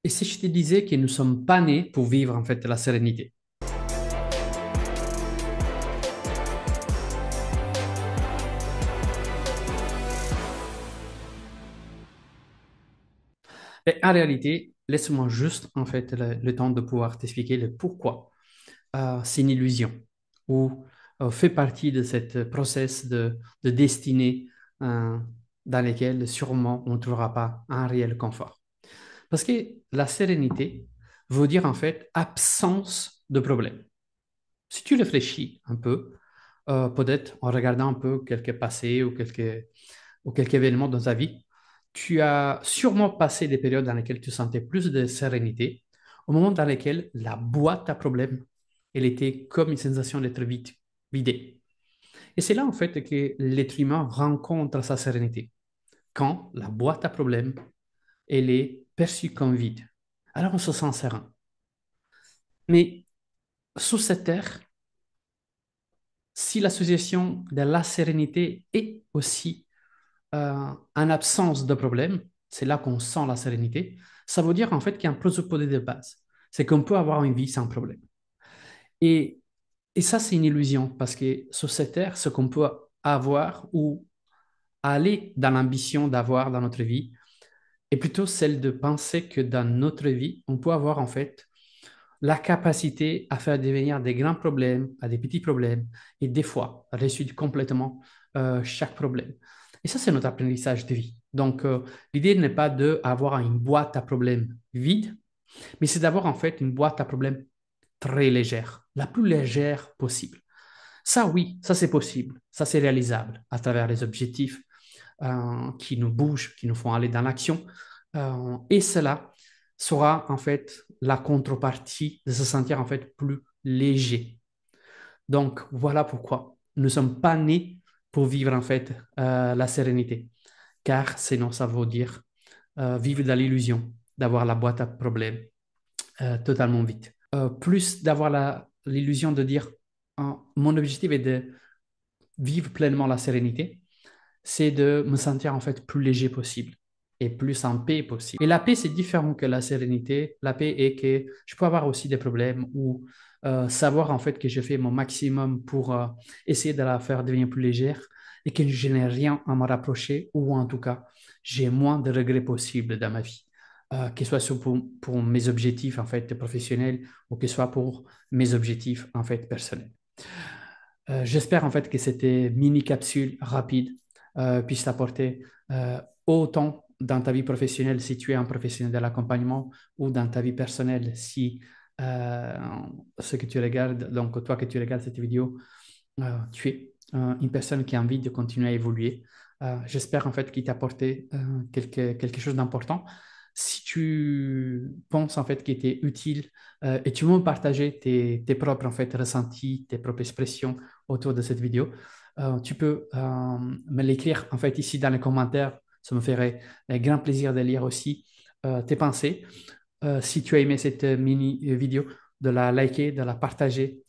Et si je te disais que nous ne sommes pas nés pour vivre en fait la sérénité? Et en réalité, laisse-moi juste en fait le temps de pouvoir t'expliquer le pourquoi. C'est une illusion ou fait partie de cette process de destinée euh, dans lequel sûrement on ne trouvera pas un réel confort. Parce que la sérénité veut dire en fait absence de problème. Si tu réfléchis un peu, peut-être en regardant un peu quelques passés ou quelques événements dans ta vie, tu as sûrement passé des périodes dans lesquelles tu sentais plus de sérénité, au moment dans lequel la boîte à problèmes, elle était comme une sensation d'être vide, vidée. Et c'est là en fait que l'être humain rencontre sa sérénité, quand la boîte à problèmes, elle est perçue comme vide. Alors on se sent serein. Mais sous cette terre, si l'association de la sérénité est aussi en absence de problème, c'est là qu'on sent la sérénité, ça veut dire en fait qu'il y a un présupposé de base. C'est qu'on peut avoir une vie sans problème. Et, et ça, c'est une illusion parce que sur cette terre, ce qu'on peut avoir ou aller dans l'ambition d'avoir dans notre vie est plutôt celle de penser que dans notre vie, on peut avoir en fait la capacité à faire devenir des grands problèmes à des petits problèmes et des fois résoudre complètement chaque problème. Et ça, c'est notre apprentissage de vie. Donc, l'idée n'est pas d'avoir une boîte à problèmes vide, mais c'est d'avoir en fait une boîte à problèmes très légère, la plus légère possible. Ça, oui, ça c'est possible, ça c'est réalisable à travers les objectifs qui nous bougent, qui nous font aller dans l'action. Et cela sera en fait la contrepartie de se sentir en fait plus léger. Donc voilà pourquoi nous ne sommes pas nés pour vivre en fait la sérénité, car sinon ça veut dire vivre dans l'illusion d'avoir la boîte à problèmes totalement vide. Plus d'avoir l'illusion de dire mon objectif est de vivre pleinement la sérénité, c'est de me sentir en fait plus léger possible et plus en paix possible. Et la paix, c'est différent que la sérénité. La paix est que je peux avoir aussi des problèmes ou savoir en fait que je fais mon maximum pour essayer de la faire devenir plus légère et que je n'ai rien à me rapprocher ou en tout cas, j'ai moins de regrets possibles dans ma vie. Que ce soit pour mes objectifs en fait professionnels ou que ce soit pour mes objectifs en fait personnels. J'espère en fait que cette mini capsule rapide puisse t'apporter autant dans ta vie professionnelle si tu es un professionnel de l'accompagnement ou dans ta vie personnelle si euh, ce que tu regardes, donc toi que tu regardes cette vidéo, tu es une personne qui a envie de continuer à évoluer. J'espère en fait qu'il t'a apporté quelque chose d'important. Si tu penses en fait qu'il était utile et tu veux me partager tes propres en fait ressentis, tes propres expressions autour de cette vidéo, tu peux me l'écrire en fait ici dans les commentaires. Ça me ferait un grand plaisir de lire aussi tes pensées. Si tu as aimé cette mini vidéo, de la liker, de la partager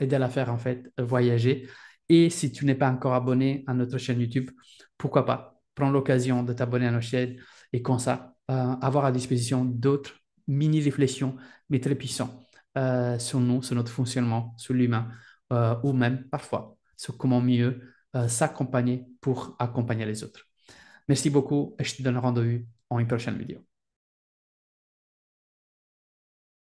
et de la faire en fait voyager. Et si tu n'es pas encore abonné à notre chaîne YouTube, pourquoi pas prendre l'occasion de t'abonner à notre chaîne et comme ça, avoir à disposition d'autres mini réflexions, mais très puissants sur nous, sur notre fonctionnement, sur l'humain, ou même parfois sur comment mieux s'accompagner pour accompagner les autres. Merci beaucoup et je te donne rendez-vous en une prochaine vidéo.